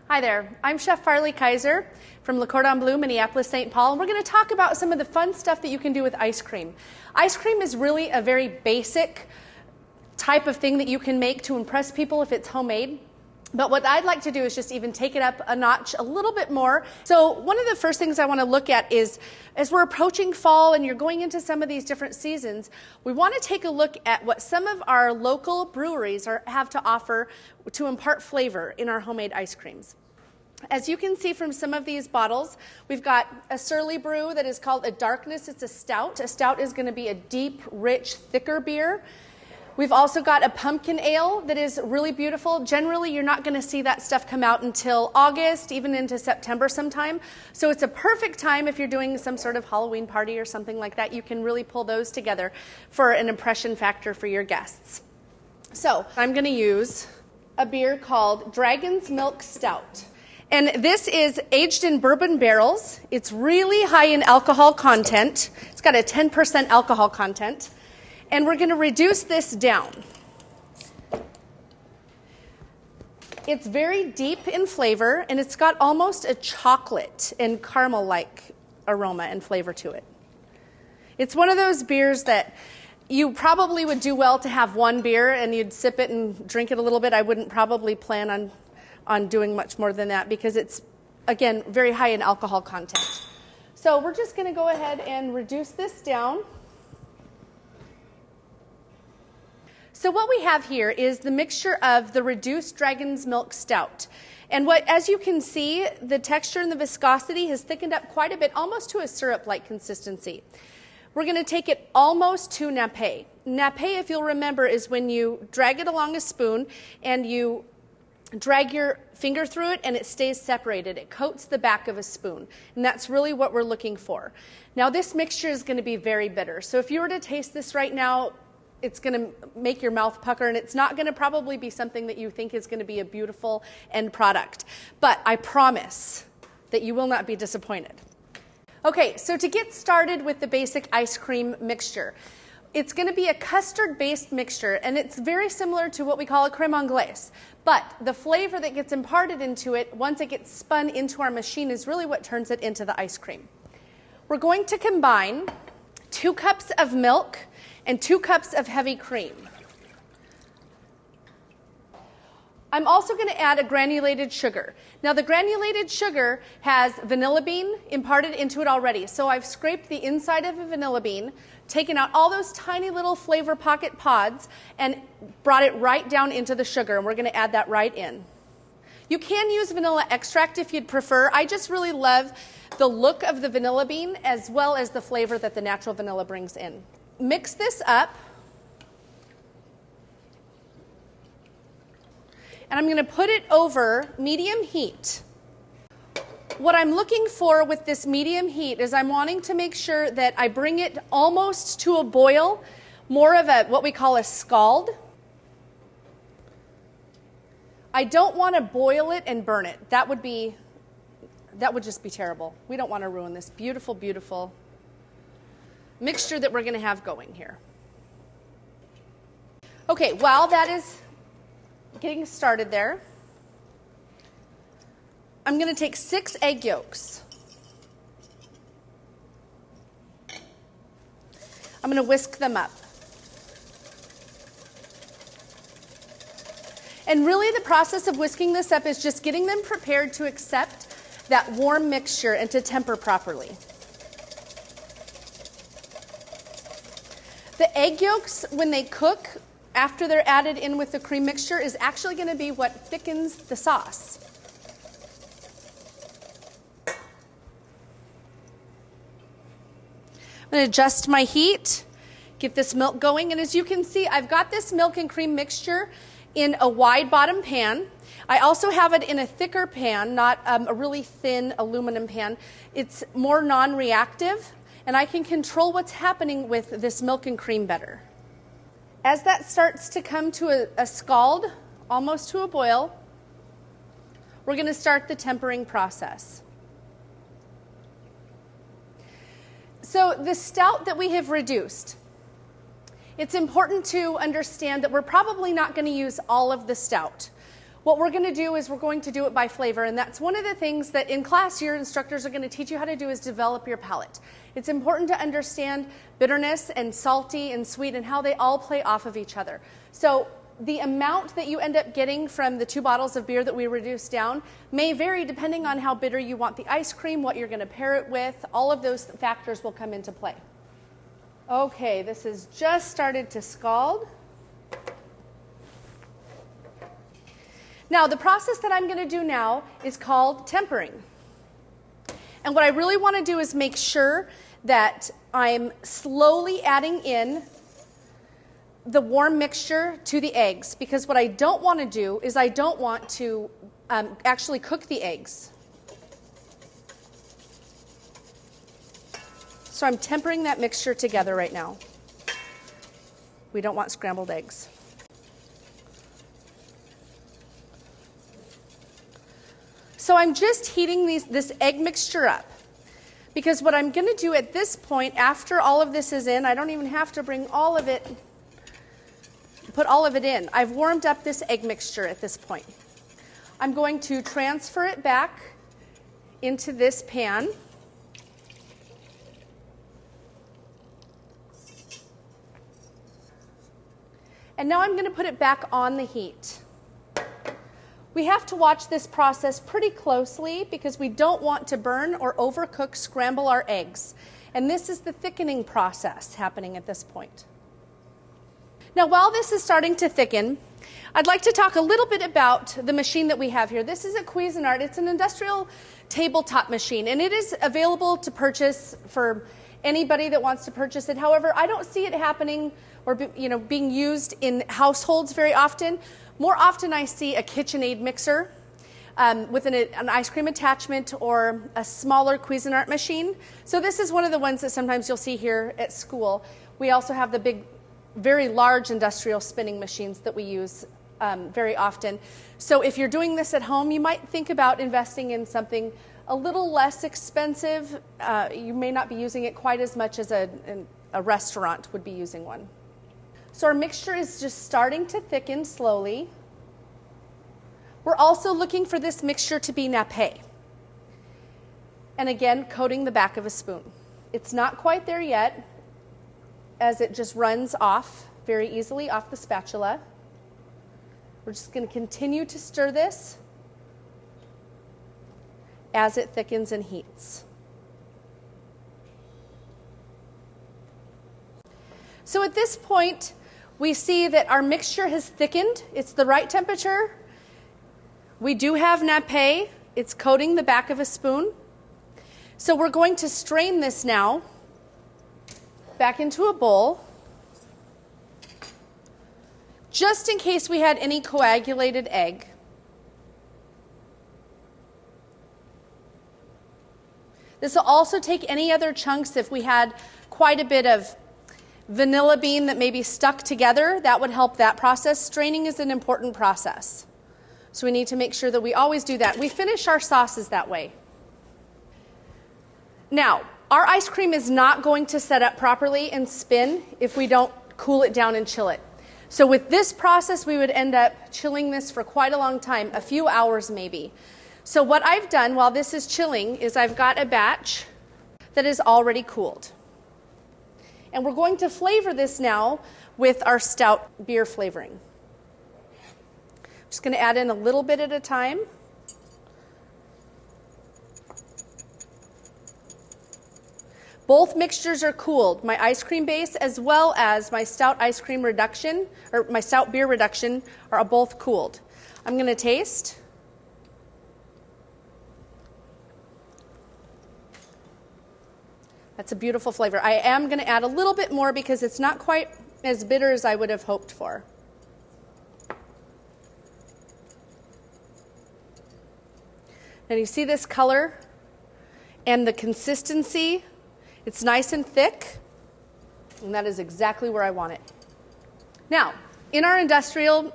Hi there, I'm Chef Farley Kaiser from Le Cordon Bleu, Minneapolis, St. Paul, and we're going to talk about some of the fun stuff that you can do with ice cream. Ice cream is really a very basic type of thing that you can make to impress people if it's homemade. But what I'd like to do is just even take it up a notch a little bit more. So one of the first things I want to look at is, as we're approaching fall and you're going into some of these different seasons, we want to take a look at what some of our local breweries have to offer to impart flavor in our homemade ice creams. As you can see from some of these bottles, we've got a Surly brew that is called a Darkness. It's a stout. A stout is going to be a deep, rich, thicker beer. We've also got a pumpkin ale that is really beautiful. Generally, you're not going to see that stuff come out until August, even into September sometime. So it's a perfect time if you're doing some sort of Halloween party or something like that. You can really pull those together for an impression factor for your guests. So I'm going to use a beer called Dragon's Milk Stout. And this is aged in bourbon barrels. It's really high in alcohol content. It's got a 10% alcohol content. And we're going to reduce this down. It's very deep in flavor, and it's got almost a chocolate and caramel-like aroma and flavor to it. It's one of those beers that you probably would do well to have one beer, and you'd sip it and drink it a little bit. I wouldn't probably plan on doing much more than that because it's, again, very high in alcohol content. So we're just going to go ahead and reduce this down. So what we have here is the mixture of the reduced Dragon's Milk Stout. And as you can see, the texture and the viscosity has thickened up quite a bit, almost to a syrup-like consistency. We're going to take it almost to nappé. Nappé, if you'll remember, is when you drag it along a spoon and you drag your finger through it and it stays separated. It coats the back of a spoon. And that's really what we're looking for. Now, this mixture is going to be very bitter. So if you were to taste this right now, it's going to make your mouth pucker, and it's not going to probably be something that you think is going to be a beautiful end product. But I promise that you will not be disappointed. Okay, so to get started with the basic ice cream mixture, it's going to be a custard-based mixture, and it's very similar to what we call a crème anglaise. But the flavor that gets imparted into it, once it gets spun into our machine, is really what turns it into the ice cream. We're going to combine 2 cups of milk and 2 cups of heavy cream. I'm also going to add a granulated sugar. Now, the granulated sugar has vanilla bean imparted into it already. So I've scraped the inside of a vanilla bean, taken out all those tiny little flavor pocket pods, and brought it right down into the sugar. And we're going to add that right in. You can use vanilla extract if you'd prefer. I just really love the look of the vanilla bean as well as the flavor that the natural vanilla brings in. Mix this up, and I'm going to put it over medium heat. What I'm looking for with this medium heat is I'm wanting to make sure that I bring it almost to a boil, more of what we call a scald. I don't want to boil it and burn it. That would just be terrible. We don't want to ruin this beautiful, beautiful mixture that we're going to have going here. Okay, while that is getting started there, I'm going to take 6 egg yolks. I'm going to whisk them up. And really the process of whisking this up is just getting them prepared to accept that warm mixture and to temper properly. The egg yolks, when they cook, after they're added in with the cream mixture, is actually going to be what thickens the sauce. I'm going to adjust my heat, get this milk going, and as you can see, I've got this milk and cream mixture in a wide bottom pan. I also have it in a thicker pan, not a really thin aluminum pan. It's more non-reactive, and I can control what's happening with this milk and cream better. As that starts to come to a scald, almost to a boil, we're going to start the tempering process. So the stout that we have reduced, it's important to understand that we're probably not going to use all of the stout. what we're going to do is we're going to do it by flavor, and that's one of the things that in class your instructors are going to teach you how to do is develop your palate. It's important to understand bitterness and salty and sweet and how they all play off of each other. So the amount that you end up getting from the 2 bottles of beer that we reduced down may vary depending on how bitter you want the ice cream, what you're going to pair it with. All of those factors will come into play. Okay, this has just started to scald. Now, the process that I'm going to do now is called tempering. And what I really want to do is make sure that I'm slowly adding in the warm mixture to the eggs, because what I don't want to do is I don't want to actually cook the eggs. So I'm tempering that mixture together right now. We don't want scrambled eggs. So I'm just heating this egg mixture up, because what I'm going to do at this point, after all of this is in, I don't even have to bring all of it, put all of it in. I've warmed up this egg mixture at this point. I'm going to transfer it back into this pan. And now I'm going to put it back on the heat. We have to watch this process pretty closely because we don't want to burn or overcook, scramble our eggs. And this is the thickening process happening at this point. Now, while this is starting to thicken, I'd like to talk a little bit about the machine that we have here. This is a Cuisinart. It's an industrial tabletop machine, and it is available to purchase for anybody that wants to purchase it. However, I don't see it happening or being used in households very often. More often I see a KitchenAid mixer with an ice cream attachment or a smaller Cuisinart machine. So this is one of the ones that sometimes you'll see here at school. We also have the big, very large industrial spinning machines that we use very often. So if you're doing this at home, you might think about investing in something a little less expensive. You may not be using it quite as much as a restaurant would be using one. So our mixture is just starting to thicken slowly. We're also looking for this mixture to be nappé. And again, coating the back of a spoon. It's not quite there yet, as it just runs off very easily off the spatula. We're just going to continue to stir this as it thickens and heats. So at this point, we see that our mixture has thickened. It's the right temperature. We do have nappé. It's coating the back of a spoon. So we're going to strain this now back into a bowl, just in case we had any coagulated egg. This will also take any other chunks if we had quite a bit of vanilla bean that maybe stuck together. That would help that process. Straining is an important process. So we need to make sure that we always do that. We finish our sauces that way. Now, our ice cream is not going to set up properly and spin if we don't cool it down and chill it. So with this process, we would end up chilling this for quite a long time, a few hours maybe. So what I've done while this is chilling is I've got a batch that is already cooled. And we're going to flavor this now with our stout beer flavoring. I'm just going to add in a little bit at a time. Both mixtures are cooled, my ice cream base as well as my stout ice cream reduction, or my stout beer reduction, are both cooled. I'm going to taste. That's a beautiful flavor. I am going to add a little bit more because it's not quite as bitter as I would have hoped for. And you see this color and the consistency? It's nice and thick, and that is exactly where I want it. Now, in our industrial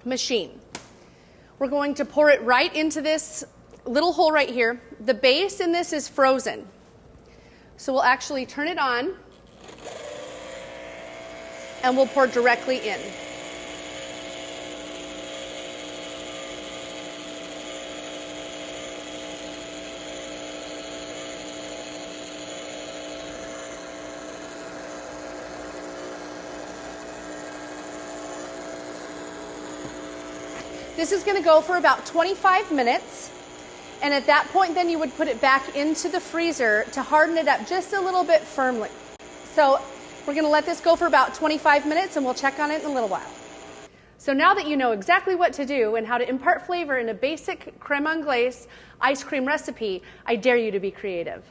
machine, we're going to pour it right into this little hole right here. The base in this is frozen. So we'll actually turn it on, and we'll pour directly in. This is going to go for about 25 minutes. And at that point, then you would put it back into the freezer to harden it up just a little bit firmly. So we're going to let this go for about 25 minutes, and we'll check on it in a little while. So now that you know exactly what to do and how to impart flavor in a basic creme anglaise ice cream recipe, I dare you to be creative.